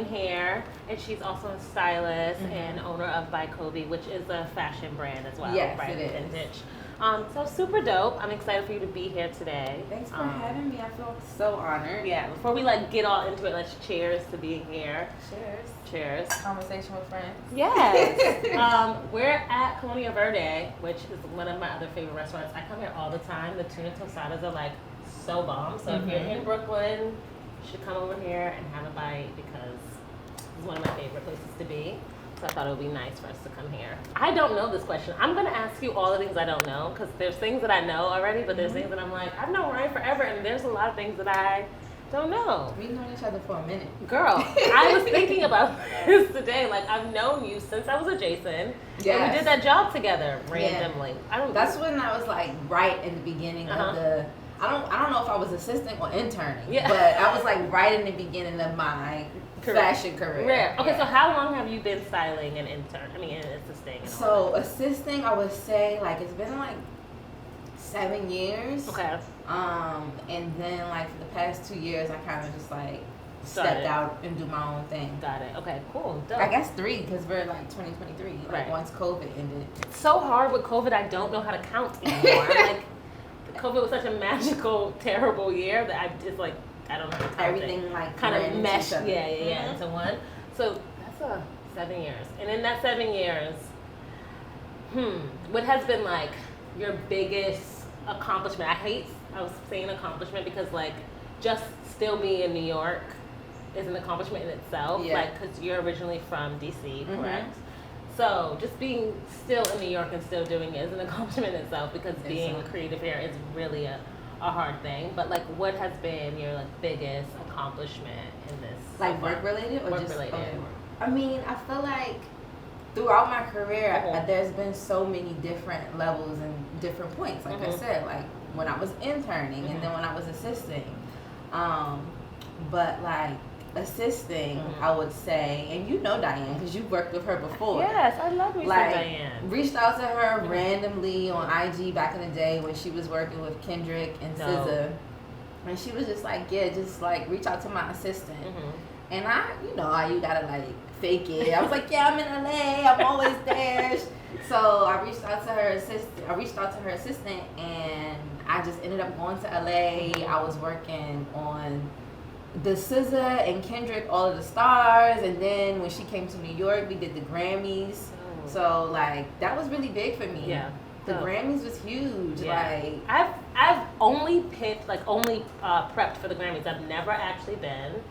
styling hair, and she's also a stylist and owner of By Kobe, which is a fashion brand as well. Yes, right? it is. Vintage. So super dope. I'm excited for you to be here today. Thanks for having me. I feel so honored. Yeah, before we get all into it, let's cheers to being here. Cheers. Conversation with friends. Yes. We're at Colonia Verde, which is one of my other favorite restaurants. I come here all the time. The tuna tostadas are so bomb. So if you're in Brooklyn, you should come over here and have a bite because it's one of my favorite places to be. So I thought it would be nice for us to come here. I don't know this question. I'm going to ask you all the things I don't know because there's things that I know already, but there's things that I'm like, I've known Ryan forever, and there's a lot of things that I don't know. We've known each other for a minute. Girl, I was thinking about this today. I've known you since I was a Jason. Yes. And we did that job together randomly. Yeah. That's when I was right in the beginning of the... I don't know if I was assisting or interning, but I was right in the beginning of my fashion career. Okay, so how long have you been styling and assisting? So assisting, I would say it's been 7 years. Okay. And then for the past 2 years, I kind of just stepped out and do my own thing. Got it. Okay, cool. Dope. I guess 3 because we're 2023. Once COVID ended. It's so hard with COVID. I don't know how to count anymore. COVID was such a magical, terrible year that I just I don't know how to count everything kind of meshed. Into one. So that's 7 years. And in that 7 years, what has been your biggest accomplishment? I was saying accomplishment because just still being in New York is an accomplishment in itself. Because you're originally from DC, correct? So just being still in New York and still doing it is an accomplishment in itself because being creative here is really a hard thing. But what has been your biggest accomplishment in this? Work related or work just related? Okay. I mean, I feel throughout my career, there's been so many different levels and different points. I said, when I was interning and then when I was assisting. But assisting, I would say, and you know Diane because you've worked with her before. Yes, I love me some Diane. Reached out to her randomly on IG back in the day when she was working with Kendrick and SZA, and she was just reach out to my assistant. And how you gotta fake it. I was I'm in LA. I'm always there. So I reached out to her assistant, and I just ended up going to LA. I was working on the SZA and Kendrick, All of the Stars, and then when she came to New York, we did the Grammys. So that was really big for me. Yeah, the Grammys was huge. Yeah. I've only picked prepped for the Grammys. I've never actually been.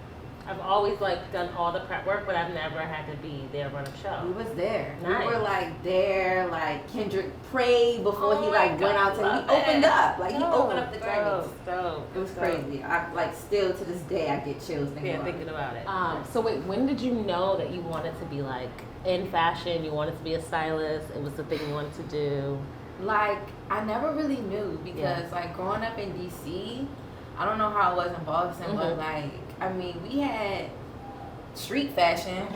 I've always done all the prep work, but I've never had to be there run a show. We was there. Nice. We were there. Kendrick prayed before he went out to. He opened up. He opened up the Grammys. It was crazy. I still to this day I get chills thinking about it. So wait, when did you know that you wanted to be in fashion? You wanted to be a stylist. It was the thing you wanted to do. I never really knew because growing up in DC, I don't know how it was in Boston, but we had street fashion,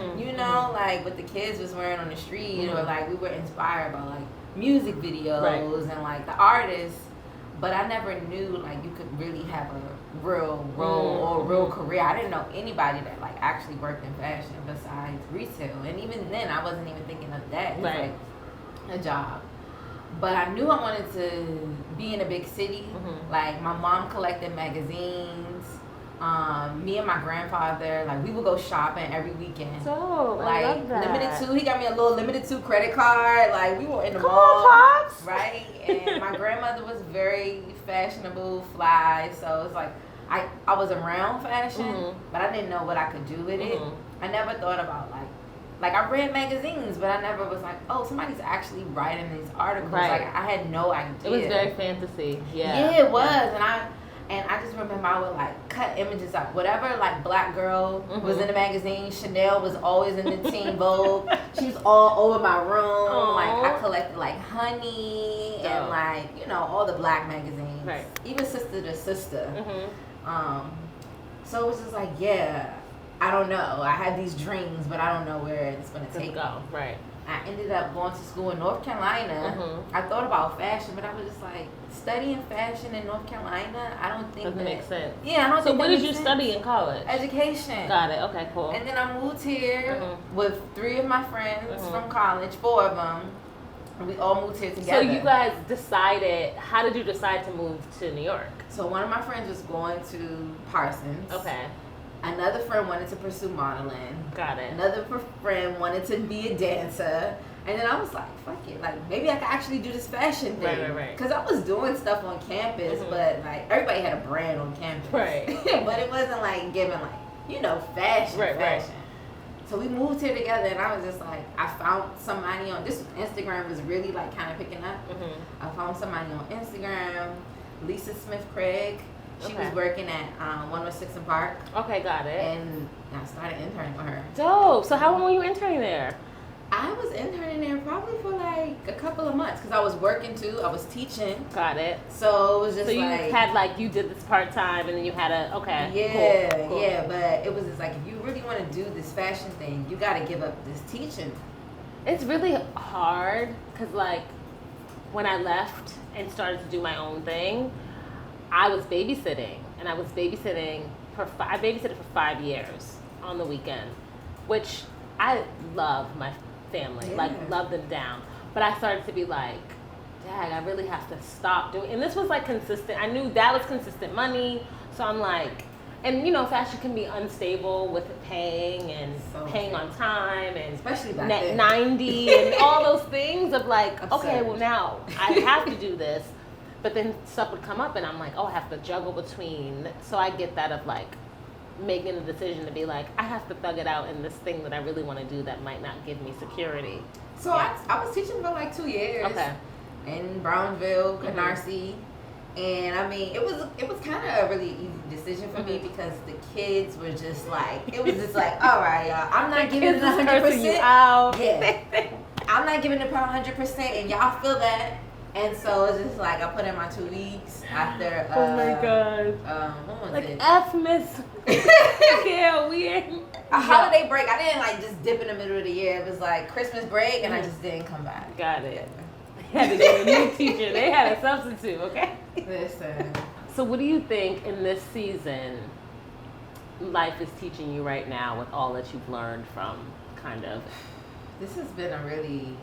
what the kids was wearing on the street, or we were inspired by music videos and the artists, but I never knew you could really have a real role or a real career. I didn't know anybody that actually worked in fashion besides retail, and even then I wasn't even thinking of that as a job. But I knew I wanted to be in a big city. My mom collected magazines. Me and my grandfather, we would go shopping every weekend. So, I love that. Limited 2, he got me a little Limited 2 credit card. We were in the mall. On, Pops! Right? And my grandmother was very fashionable, fly. So, it's I was around fashion, but I didn't know what I could do with it. I never thought about, I read magazines, but I never was somebody's actually writing these articles. I had no idea. It was very fantasy. Yeah, it was. And I just remember I would cut images up. Whatever Black girl was in the magazine, Chanel was always in the Teen Vogue. She was all over my room. I collected Honey and all the Black magazines. Right. Even Sister to Sister. So it was just I don't know. I had these dreams, but I don't know where it's going to take me. Right. I ended up going to school in North Carolina. I thought about fashion, but I was just like, studying fashion in North Carolina, I don't think doesn't make sense. Yeah, I don't think. So what did you study in college? Education. Got it. Okay, cool. And then I moved here with 3 of my friends from college, 4 of them. And we all moved here together. So you guys decided, how did you decide to move to New York? So one of my friends was going to Parsons. Okay. Another friend wanted to pursue modeling. Got it. Another friend wanted to be a dancer. And then I was like, fuck it. Like, maybe I could actually do this fashion thing. Right. Because I was doing stuff on campus, but, like, everybody had a brand on campus. Right. But it wasn't, like, giving, like, you know, fashion. Right. So we moved here together, and I was just like, I found somebody on, this Instagram was really, like, kind of picking up. I found somebody on Instagram, Lisa Smith Craig. She was working at 106 and Park. Okay, got it. And I started interning with her. Dope. So how long were you interning there? I was interning there probably for like a couple of months because I was working too. I was teaching. Got it. So it was just so you had like, you did this part-time and then you had cool. Yeah, but it was just like, if you really want to do this fashion thing, you got to give up this teaching. It's really hard because like when I left and started to do my own thing, I was babysitting, and I was babysitting I babysitted for 5 years on the weekend, which I love my family, like love them down. But I started to be like, dang, I really have to stop doing, and this was like consistent. I knew that was consistent money, so I'm like, and you know, fashion can be unstable with paying and paying on time, and especially back net then. 90 and all those things of like, okay, well now I have to do this. But then stuff would come up and I'm like, oh, I have to juggle between. So I get that of like making a decision to be like, I have to thug it out in this thing that I really want to do that might not give me security. So I was teaching for like 2 years. Okay. In Brownsville, Canarsie. And I mean, it was kind of a really easy decision for me because the kids were just like, it was just like, all right, y'all, I'm not giving it 100%. Yeah. I'm not giving it 100%, and y'all feel that. And so it's just like, I put in my 2 weeks after, oh my God. What was like it? F Miss Gale, we ain't. A holiday break. I didn't like just dip in the middle of the year. It was like Christmas break, and I just didn't come back. Got it. You had to get a new teacher. They had a substitute, okay? Listen. So what do you think in this season life is teaching you right now with all that you've learned from kind of? This has been a really...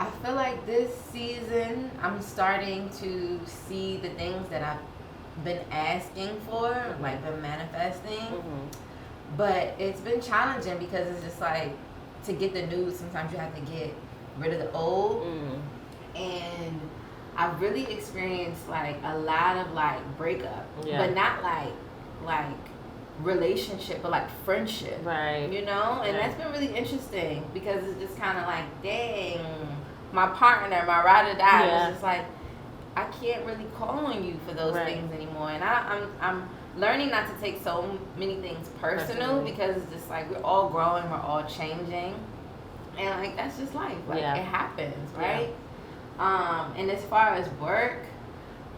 I feel like this season, I'm starting to see the things that I've been asking for, like been manifesting. But it's been challenging because it's just like, to get the new, sometimes you have to get rid of the old. And I've really experienced like a lot of like breakup, but not like relationship, but like friendship. Right. You know? And that's been really interesting because it's just kind of like, dang. My partner, my ride or die, was just like, I can't really call on you for those things anymore. And I'm learning not to take so many things personal because it's just like we're all growing, we're all changing, and like that's just life. Like it happens, right? And as far as work,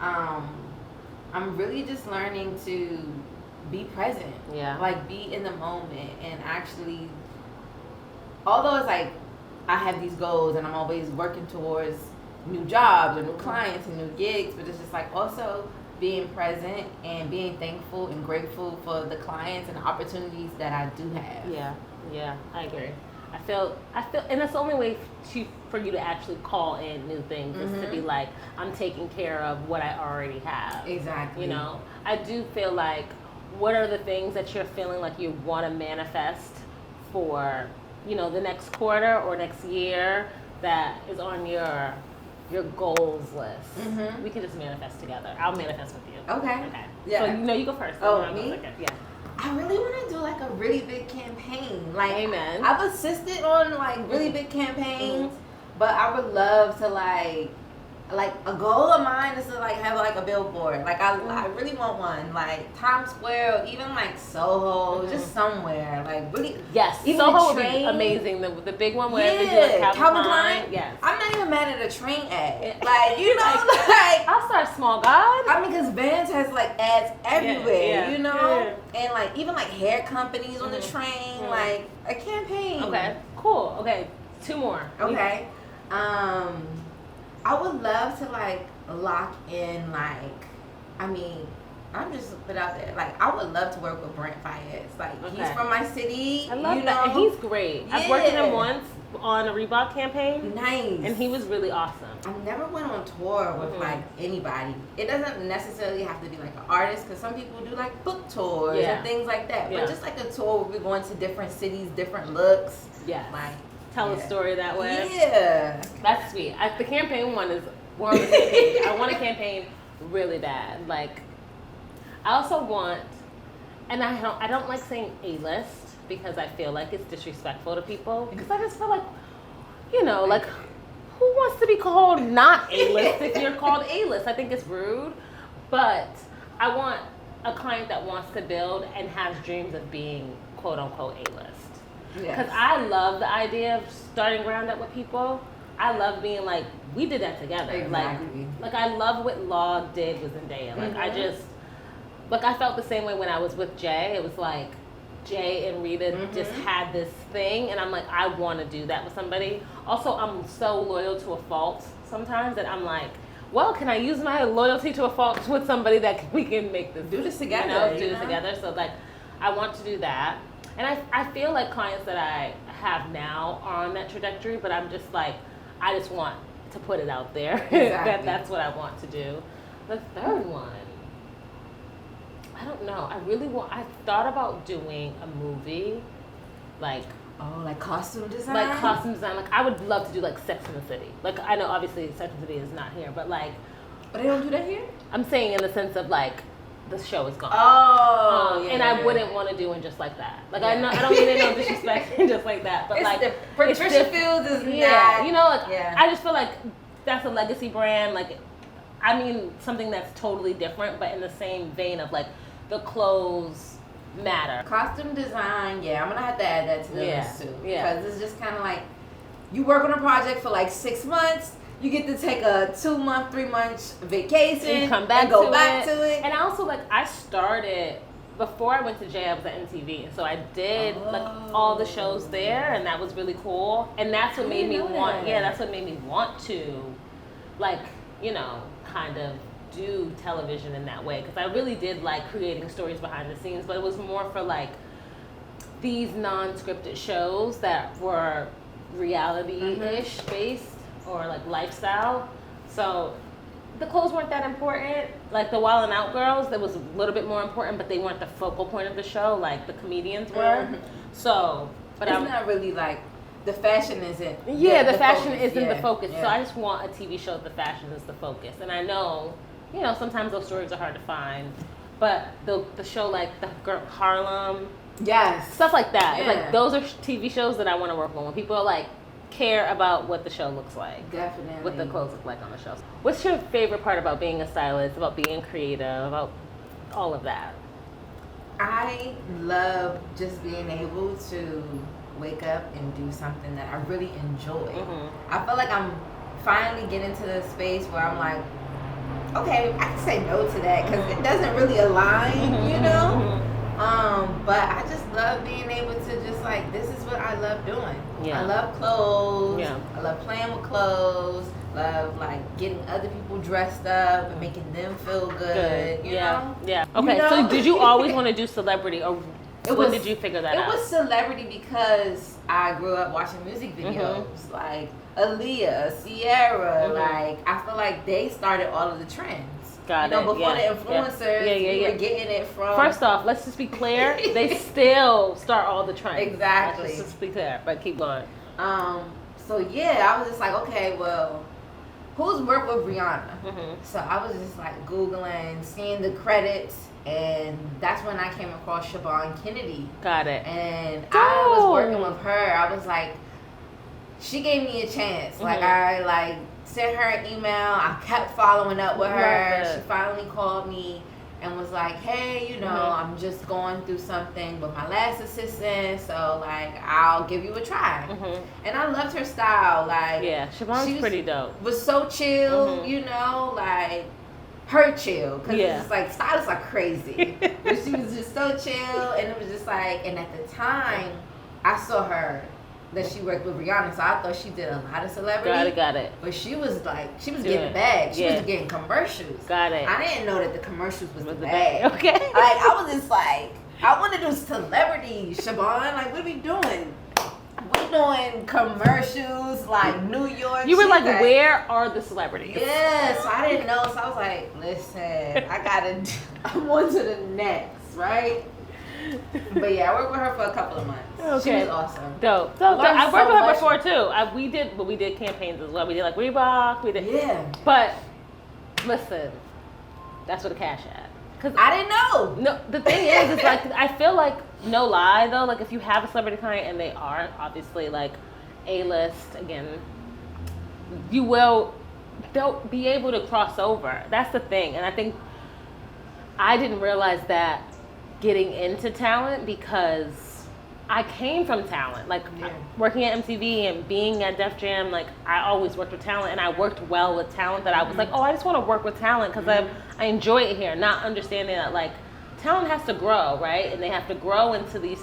I'm really just learning to be present. Like be in the moment and actually, although it's like, I have these goals and I'm always working towards new jobs or new clients and new gigs, but it's just like also being present and being thankful and grateful for the clients and the opportunities that I do have. Yeah, I agree. I feel, and that's the only way for you to actually call in new things is to be like, I'm taking care of what I already have. Exactly. You know, I do feel like, what are the things that you're feeling like you want to manifest for, you know, the next quarter or next year that is on your goals list? We can just manifest together. I'll manifest with you. Okay. Yeah. So you go first. Me? Yeah. I really want to do like a really big campaign. Like, amen. I've assisted on like really big campaigns, but I would love to like a goal of mine is to like have like a billboard. Like I really want one, like Times Square or even like Soho, just somewhere. Like really Yes, Even Soho the would be train. amazing. The big one where they do like Calvin Klein. Yes. I'm not even mad at a train ad. Like, you know, like I'll start small, God. I mean, because Vans has like ads everywhere, you know, Yeah. and like even like hair companies on the train, like a campaign. Okay, cool. Okay, 2 more. Okay, I would love to like lock in like, I mean, I'm just put out there. Like, I would love to work with Brent Fayez. Like, he's from my city. I love you that. know? And he's great. I've worked with him once on a Reebok campaign. Nice. And he was really awesome. I never went on tour with like anybody. It doesn't necessarily have to be like an artist, because some people do like book tours and things like that. But just like a tour where we're going to different cities, different looks. Yeah. Like, tell a story that way. Yeah. That's sweet. The campaign one is, we're on the same page. I want a campaign really bad. Like, I also want, and I don't like saying A-list because I feel like it's disrespectful to people. Because I just feel like, you know, like, who wants to be called not A-list if you're called A-list? I think it's rude. But I want a client that wants to build and has dreams of being quote unquote A-list. Because I love the idea of starting ground up with people. I love being like, we did that together. Exactly. Like I love what Law did with Zendaya. Like I just, like I felt the same way when I was with Jay. It was like Jay and Rita just had this thing, and I'm like, I want to do that with somebody. Also, I'm so loyal to a fault sometimes that I'm like, well, can I use my loyalty to a fault with somebody that we can make this do this together? Do this together. So like, I want to do that, and I feel like clients that I have now are on that trajectory, but I'm just like, I just want to put it out there that that's what I want to do. The third one, I don't know. I thought about doing a movie, like. Oh, like costume design? Like costume design. Like I would love to do like Sex and the City. Like I know obviously Sex and the City is not here, but like. But they don't do that here? I'm saying in the sense of like, the show is gone. Oh, and I wouldn't want to do it just like that. Like I don't mean no disrespect just like that, but it's like Patricia Fields is not. You know, like I just feel like that's a legacy brand. Like, I mean something that's totally different, but in the same vein of like the clothes matter. Costume design, I'm gonna have to add that to the list too. Yeah. Because it's just kind of like you work on a project for like 6 months. You get to take a 2-month, 3-month vacation, and come back and go back to it. And also, like, I started before I went to Jay. I was at MTV, so I did like all the shows there, and that was really cool. And that's what made me want. Yeah, that's what made me want to, like, you know, kind of do television in that way, because I really did like creating stories behind the scenes, but it was more for like these non-scripted shows that were reality-ish based. Or like lifestyle. So the clothes weren't that important. Like the Wild 'N Out girls, that was a little bit more important, but they weren't the focal point of the show like the comedians were. So, but it's not really like the fashion isn't. Yeah, the fashion isn't the focus. Yeah. So I just want a TV show that the fashion is the focus. And I know, you know, sometimes those stories are hard to find, but the show like the girl Harlem, stuff like that. It's like those are TV shows that I want to work on when people are like. Care about what the show looks like. Definitely. What the clothes look like on the show. What's your favorite part about being a stylist, about being creative, about all of that? I love just being able to wake up and do something that I really enjoy. I feel like I'm finally getting to the space where I'm like, okay, I can say no to that because it doesn't really align, you know? But I just love being able to just like, this is what I love doing. I love clothes. I love playing with clothes. Love like getting other people dressed up and making them feel good. You know? Yeah. Okay. You know? So did you always want to do celebrity, or when did you figure that out? It was celebrity because I grew up watching music videos like Aaliyah, Sierra. Like I feel like they started all of the trends. Before the influencers, we were getting it from. First off, let's just be clear. They still start all the trends. Exactly. Let's just be clear, but keep going. So I was just like, okay, well, who's worked with Rihanna? So I was just like Googling, seeing the credits, and that's when I came across Siobhan Kennedy. Got it. And I was working with her. I was like, she gave me a chance. Like I sent her an email. I kept following up with her. She finally called me, and was like, hey, you know, I'm just going through something with my last assistant, so like I'll give you a try. And I loved her style. Like, yeah, Siobhan's pretty dope. Was so chill, you know, like her chill, because it's just like stylists are crazy, but she was just so chill, and it was just like, and at the time I saw her that she worked with Rihanna, so I thought she did a lot of celebrity. Got it. But she was like, she was getting the bag. She was getting commercials. Got it. I didn't know that the commercials was the bag. Okay. Like, I was just like, I want to do celebrity, Siobhan. Like, what are we doing? We doing commercials, like New York. You were like, where are the celebrities? Yeah, so I didn't know. So I was like, listen, I'm on to the next, right? But yeah, I worked with her for a couple of months. Okay. She was awesome. Dope. I worked with her before too. We did campaigns as well. We did like Reebok. But listen, that's where the cash at. Cause I didn't know. No, the thing is like, I feel like, no lie though, like if you have a celebrity client and they are obviously like A-list, again, they'll be able to cross over. That's the thing. And I think I didn't realize that getting into talent, because I came from talent, like working at MTV and being at Def Jam. Like, I always worked with talent, and I worked well with talent, that I was like, oh, I just want to work with talent because I enjoy it here, not understanding that like talent has to grow, right? And they have to grow into these,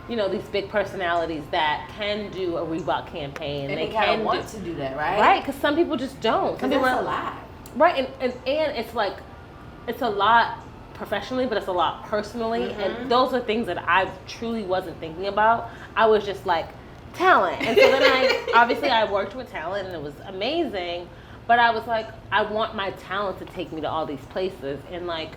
you know, these big personalities that can do a Reebok campaign. And they kind of want to do that, right? Right, because some people just don't. Because that's a lot. Right, and it's like, it's a lot professionally, but it's a lot personally, and those are things that I truly wasn't thinking about. I was just like, talent. And so then I worked with talent, and it was amazing, but I was like, I want my talent to take me to all these places, and like,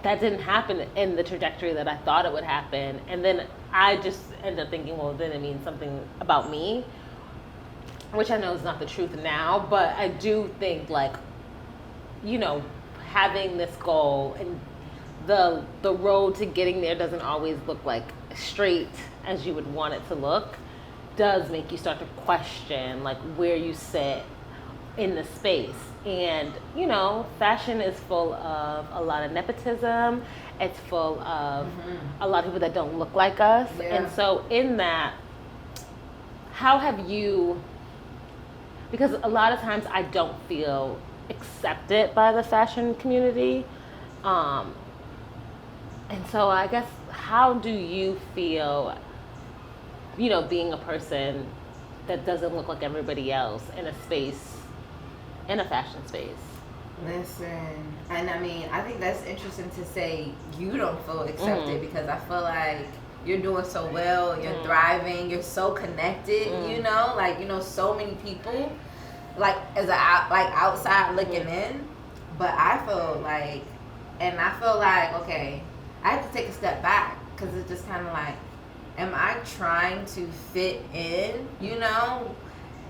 that didn't happen in the trajectory that I thought it would happen. And then I just ended up thinking, well, then it means something about me, which I know is not the truth now, but I do think like, you know, having this goal and the road to getting there doesn't always look like straight as you would want it to look, does make you start to question like where you sit in the space. And you know, fashion is full of a lot of nepotism. It's full of a lot of people that don't look like us. And so in that, how have you, because a lot of times I don't feel accepted by the fashion community, and so I guess, how do you feel, you know, being a person that doesn't look like everybody else in a space, in a fashion space? Listen, and I mean, I think that's interesting to say you don't feel accepted, because I feel like you're doing so well, you're thriving, you're so connected, you know, like, you know, so many people, like as outside looking in, but I feel like, okay, I have to take a step back, because it's just kind of like, am I trying to fit in, you know?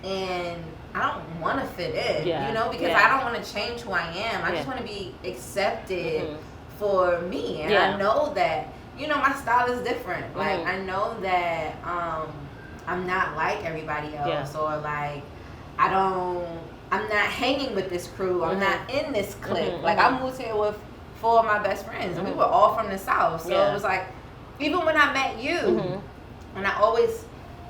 And I don't want to fit in, you know, because I don't want to change who I am. I just want to be accepted for me. And I know that, you know, my style is different. Like, I know that I'm not like everybody else, or like, I'm not hanging with this crew. I'm not in this clique. Like, I moved here with 4 of my best friends, and we were all from the South. So it was like, even when I met you, and I always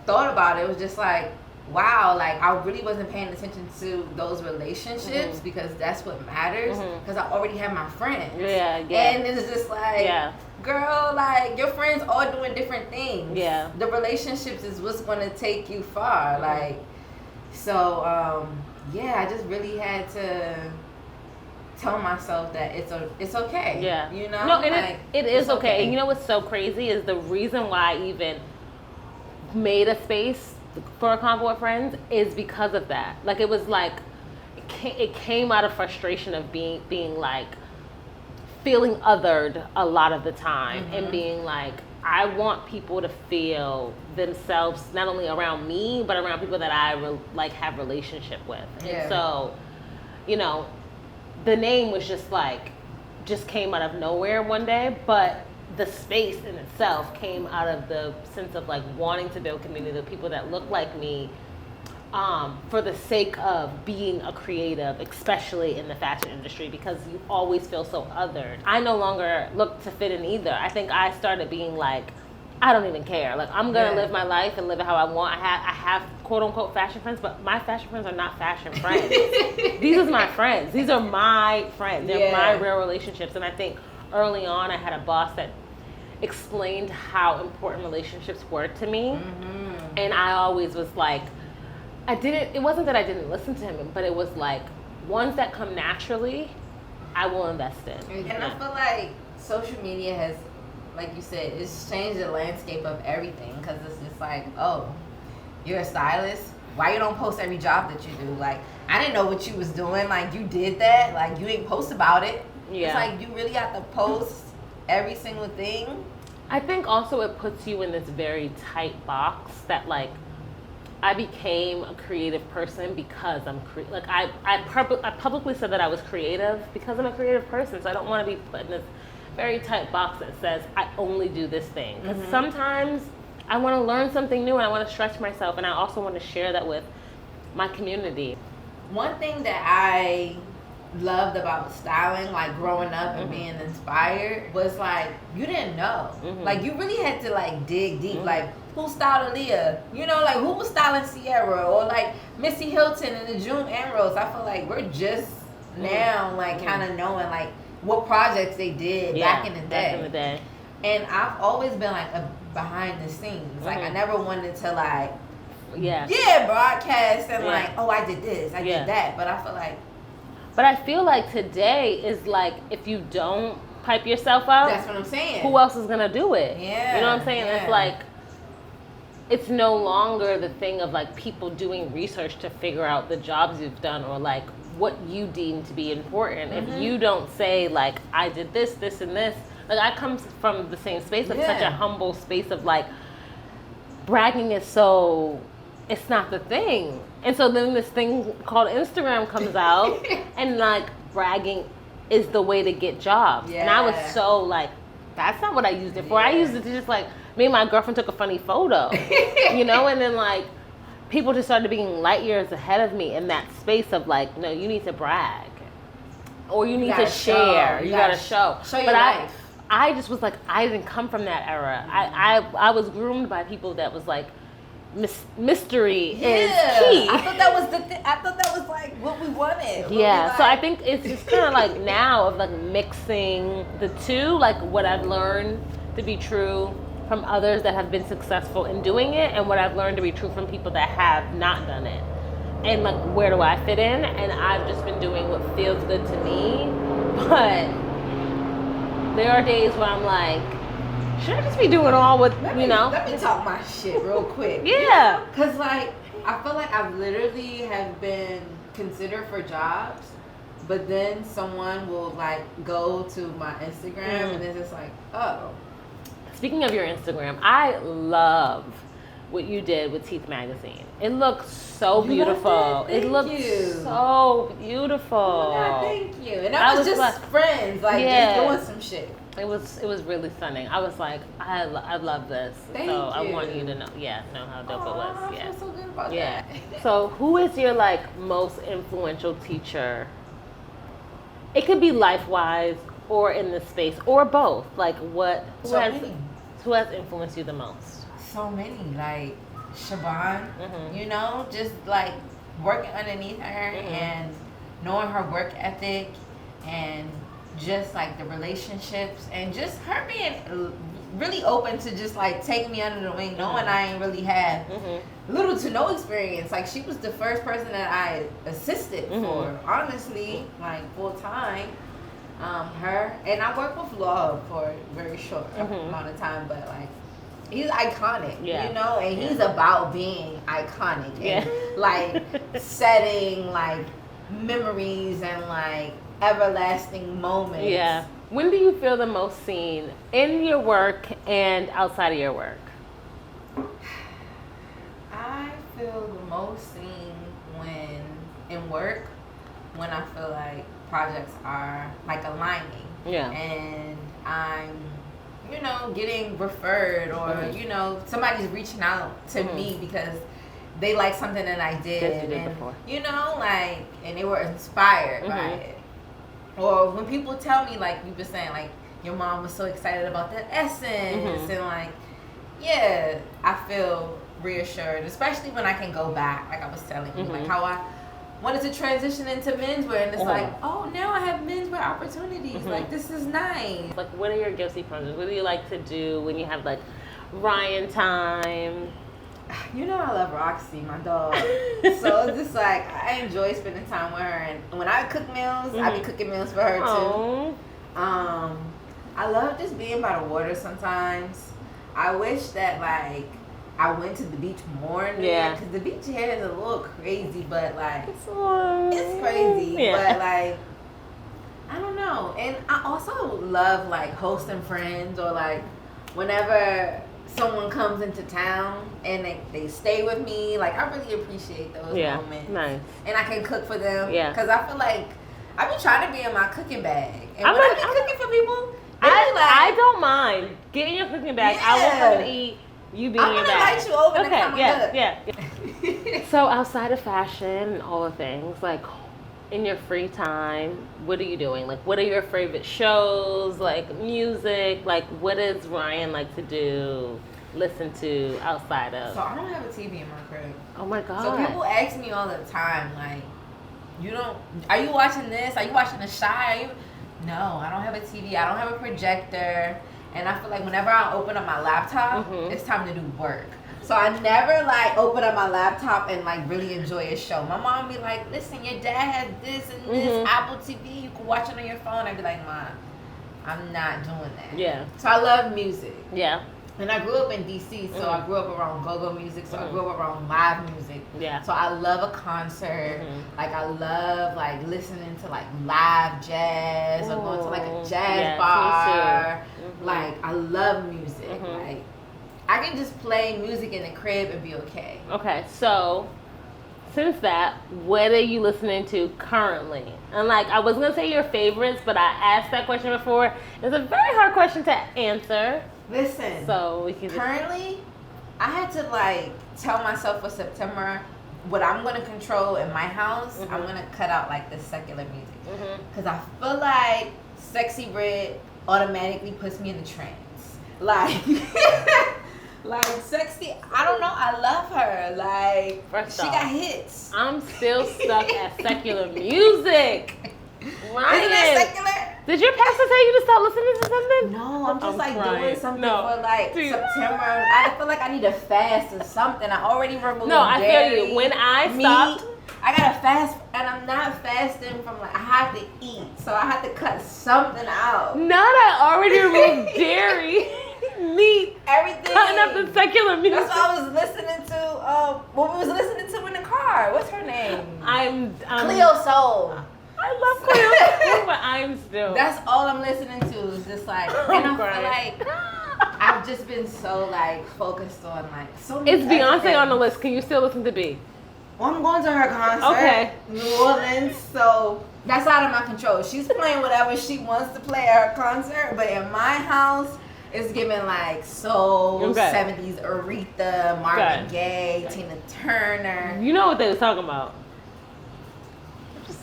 thought about it, it was just like, wow, like, I really wasn't paying attention to those relationships, because that's what matters, because I already have my friends. And it's just like, girl, like, your friends all doing different things. The relationships is what's going to take you far. Like, so, I just really had to tell myself that it's okay. You know? No, and like, it is okay. And you know what's so crazy is the reason why I even made a space for a CONVO with Friends is because of that. Like, it was like, it came out of frustration of being like, feeling othered a lot of the time, and being like, I want people to feel themselves not only around me, but around people that I have relationship with. And so, you know, the name was just came out of nowhere one day, but the space in itself came out of the sense of like wanting to build community of people that look like me, for the sake of being a creative, especially in the fashion industry, because you always feel so othered. I no longer look to fit in either. I think I started being like, I don't even care. Like, I'm gonna live my life and live it how I want. I have quote unquote fashion friends, but my fashion friends are not fashion friends. These are my friends. These are my friends. They're my real relationships. And I think early on I had a boss that explained how important relationships were to me. And I always was like, it wasn't that I didn't listen to him, but it was like, ones that come naturally, I will invest in. And I feel like social media has, like you said, it's changed the landscape of everything, because it's just like, oh, you're a stylist? Why you don't post every job that you do? Like, I didn't know what you was doing. Like, you did that. Like, you didn't post about it. Yeah. It's like, you really have to post every single thing. I think also it puts you in this very tight box that, like, I became a creative person because I'm I publicly said that I was creative because I'm a creative person. So I don't want to be put in this very tight box that says I only do this thing. Because sometimes I want to learn something new and I want to stretch myself, and I also want to share that with my community. One thing that I loved about styling, like growing up and being inspired, was like, you didn't know. Like, you really had to like dig deep. Like, who styled Aaliyah? You know, like, who was styling Sierra? Or like Missy Hilton and the June Emeralds. I feel like we're just now like kind of knowing like what projects they did back in the day. And I've always been like a behind the scenes. Like, I never wanted to like broadcast and like, oh, I did this, I did that. But I feel like today is like, if you don't pipe yourself out, that's what I'm saying. Who else is gonna do it? Yeah. You know what I'm saying? It's like, it's no longer the thing of like people doing research to figure out the jobs you've done or like what you deem to be important. If you don't say like, I did this, this, and this. Like, I come from the same space of such a humble space of like, bragging is so, it's not the thing. And so then this thing called Instagram comes out and like, bragging is the way to get jobs. And I was so like, that's not what I used it for. I used it to just like, me and my girlfriend took a funny photo, you know? And then like, people just started being light years ahead of me in that space of like, no, you need to brag. Or you need to share. You gotta show. Show your life. I just was like, I didn't come from that era. I was groomed by people that was like, mystery is key. I thought that was I thought that was like what we wanted. So I think it's just kind of like now of like mixing the two, like what I've learned to be true from others that have been successful in doing it, and what I've learned to be true from people that have not done it. And like, where do I fit in? And I've just been doing what feels good to me, but there are days where I'm like, should I just be doing all with, Let me talk my shit real quick. Yeah. Because, like, I feel like I've literally have been considered for jobs, but then someone will, like, go to my Instagram and it's just like, oh. Speaking of your Instagram, I love what you did with Teeth Magazine. It looks so beautiful. It looks so beautiful. Oh my God, thank you. And I was just like, friends, like just doing some shit. It was really stunning. I was like, I love this. Thank you. I want you to know how dope it was. I feel so good about that. So who is your like most influential teacher? It could be life-wise or in the space or both. Like who has influenced you the most? So many, like Siobhan, you know, just like working underneath her and knowing her work ethic and just like the relationships and just her being really open to just like take me under the wing, knowing I ain't really had little to no experience. Like, she was the first person that I assisted for, honestly, like full time. Her and I worked with Love for a very short amount of time, but like, he's iconic, you know, and he's about being iconic and like setting like memories and like everlasting moments. Yeah. When do you feel the most seen in your work and outside of your work? I feel the most seen when in work, when I feel like projects are like aligning. Yeah. And I'm, getting referred or, somebody's reaching out to me because they like something that I did, Yes, you did and before. you know, like, and they were inspired by it. Or when people tell me, like you've been saying, like your mom was so excited about that essence, and like, yeah, I feel reassured, especially when I can go back, like I was telling you, like how I wanted to transition into menswear, and it's like, oh, now I have menswear opportunities. Like, this is nice. Like, what are your guilty pleasures? What do you like to do when you have like Ryan time? You know I love Roxy, my dog. So it's just like I enjoy spending time with her, and when I cook meals, I be cooking meals for her too. I love just being by the water sometimes. I wish that like I went to the beach more, because the beach here is a little crazy, but like it's crazy, but like I don't know. And I also love like hosting friends, or like whenever someone comes into town and they stay with me, like I really appreciate those moments. Nice. And I can cook for them, because I feel like I be trying to be in my cooking bag, and when I be cooking for people, I don't mind getting your cooking bag. I will come and eat. You be in your bag. I'm gonna invite you over to come yeah. So outside of fashion and all the things, like in your free time, what are you doing? Like, what are your favorite shows? Like music? Like, what does Ryan like to do? Listen to outside of? So I don't have a TV in my crib. Oh my god. So people ask me all the time, like, are you watching this? Are you watching The Shy? No, I don't have a TV. I don't have a projector. And I feel like whenever I open up my laptop, it's time to do work. So I never like open up my laptop and like really enjoy a show. My mom be like, listen, your dad has this and this Apple TV. You can watch it on your phone. I'd be like, Mom, I'm not doing that. Yeah. So I love music. Yeah. And I grew up in DC, so I grew up around go-go music, so I grew up around live music. Yeah. So I love a concert. Like, I love, like, listening to, like, live jazz or going to, like, a jazz bar. Like, I love music. Like, I can just play music in the crib and be okay. Okay, so since that, what are you listening to currently? And, like, I was going to say your favorites, but I asked that question before. It's a very hard question to answer. Listen, so we can currently, I had to like tell myself for September what I'm gonna control in my house. I'm gonna cut out like the secular music, because I feel like Sexy Red automatically puts me in the trance. Like, like Sexy, I don't know, I love her. Like, first she off, got hits. I'm still stuck at secular music. Ryan, isn't that secular? Did your pastor tell you to start listening to something? No, I'm just doing something for like September. I feel like I need to fast or something. I already removed I dairy, feel you. When I stopped, I gotta fast, and I'm not fasting from like I have to eat, so I have to cut something out. Not I already removed dairy, meat, everything. Cutting up the secular music. That's what I was listening to. What we was listening to in the car. What's her name? I'm Cleo Soul. I love Cleo, but I'm still. That's all I'm listening to is just like, and I feel like I've just been so like focused on like so many. It's Beyonce on the list. Can you still listen to B? Well, I'm going to her concert, New Orleans, so that's out of my control. She's playing whatever she wants to play at her concert, but in my house, it's giving like soul, 70s Aretha, Marvin Gaye, Tina Turner. You know what they was talking about.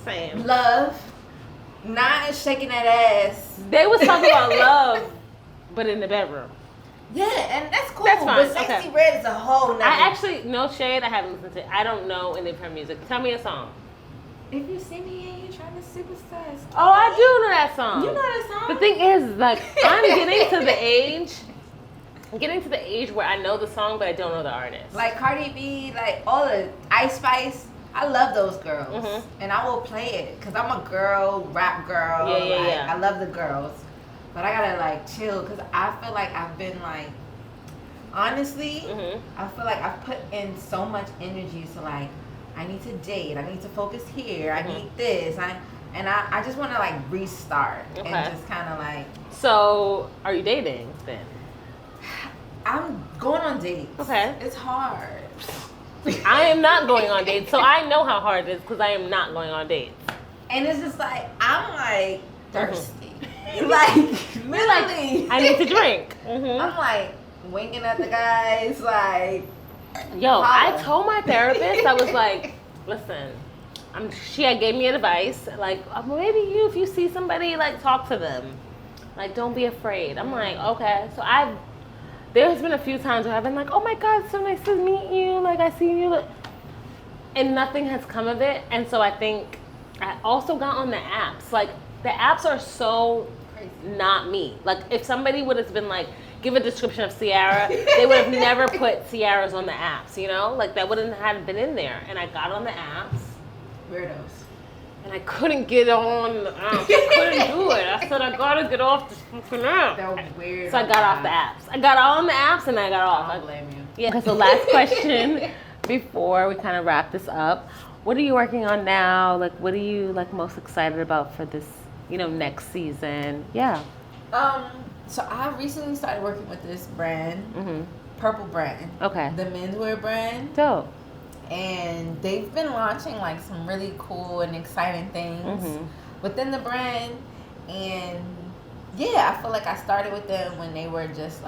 Saying. Love, not shaking that ass. They was talking about love, but in the bedroom. Yeah, and that's cool. That's fine. But Sexy Red is a whole nother. I actually, no shade, I haven't listened to it. I don't know any of her music. Tell me a song. If you see me and you're trying to supersize. Oh, I do know that song. You know that song? The thing is, like, I'm getting to the age where I know the song, but I don't know the artist. Like Cardi B, like all the Ice Spice. I love those girls, and I will play it because I'm a girl, rap girl. I love the girls, but I gotta like chill because I feel like I've been like, honestly, I feel like I've put in so much energy to like, I need to date, I need to focus here, I need this, I just want to like restart and just kind of like. So, are you dating then? I'm going on dates. Okay, it's hard. I am not going on dates, so I know how hard it is because I am not going on dates. And it's just like, I'm like thirsty. Like, literally. I need to drink. I'm like winking at the guys, like, Yo, I Holla. told my therapist, I was like, listen, she had gave me advice, like, maybe if you see somebody, like, talk to them. Like, don't be afraid. I'm like, okay. So there has been a few times where I've been like, oh my God, so nice to meet you. Like, I see you. And nothing has come of it. And so I think I also got on the apps. Like, the apps are so Crazy. not me. Like, if somebody would have been like, give a description of Ciara, they would have never put Ciara's on the apps, you know? Like, that wouldn't have been in there. And I got on the apps. Weirdos. And I couldn't get on the apps. I couldn't do it. I said, I gotta get off this fucking app. They're weird. So I got off the apps. I got on the apps and I got off. I don't blame you. Yeah, because the last question before we kind of wrap this up, what are you working on now? Like, what are you like most excited about for this, next season? Yeah. So I recently started working with this brand, Mm-hmm. Purple brand. Okay. The menswear brand. Dope. And they've been launching like some really cool and exciting things within the brand. And yeah, I feel like I started with them when they were just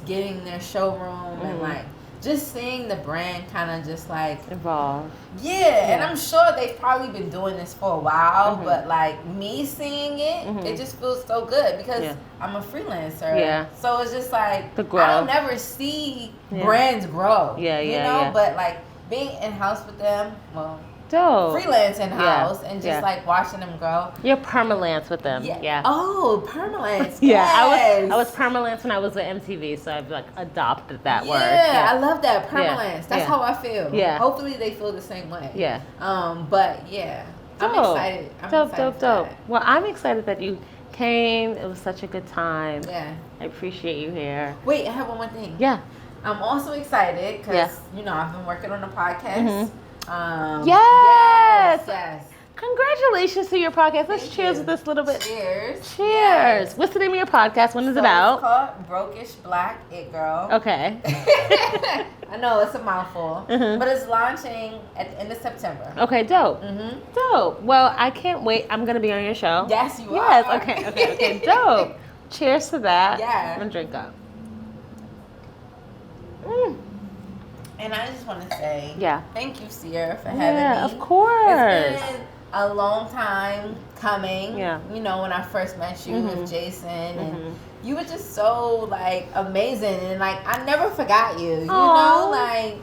getting their showroom and like just seeing the brand kind of just like evolve. Yeah, and I'm sure they've probably been doing this for a while, but like me seeing it, it just feels so good because I'm a freelancer. Yeah. So it's just like The growth. I don't never see brands grow. Yeah, you yeah, know, yeah. but like being in house with them, well, Dope. freelance in house and just Yeah. like watching them grow. You're permalance with them. Yeah. Oh, permalance. Yeah, Yes. I was permalance when I was with MTV, so I've like adopted that word. Yeah, I love that permalance. That's Yeah. how I feel. Yeah. Hopefully they feel the same way. Yeah. But yeah, I'm Dope. excited. I'm Dope, excited dope, for dope. that. Well, I'm excited that you came. It was such a good time. Yeah. I appreciate you here. Wait, I have one more thing. Yeah. I'm also excited because I've been working on a podcast. Yes. Yes. Congratulations to your podcast. Let's Thank cheers you. with this little bit. Cheers. Cheers. Yes. What's the name of your podcast? When is So it out? It's called Brokish Black It Girl. Okay. I know it's a mouthful, but it's launching at the end of September. Okay, dope. Mm-hmm. Dope. Well, I can't wait. I'm going to be on your show. Yes, you Yes. are. Okay. Dope. Cheers to that. Yeah. I'm going to drink up. And I just want to say, Yeah. thank you, Ciara, for having Yeah, me. of course. It's been a long time coming. Yeah. You know, when I first met you with Jason, and you were just so like amazing, and like I never forgot you. You know, like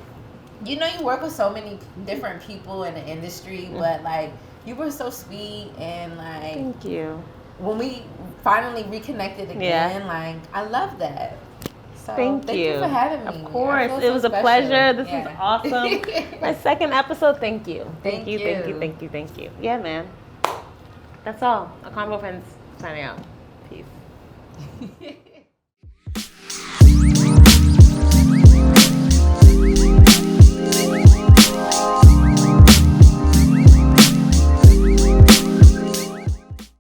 you work with so many different people in the industry, but like you were so sweet, and like Thank you. when we finally reconnected again, like I love that. So Thank you for having me. Of course. I feel It so was a special. pleasure. This Yeah. is awesome. My second episode. Thank you. Thank you. Thank you. Yeah, man. That's all. A Convo Friends signing out. Peace.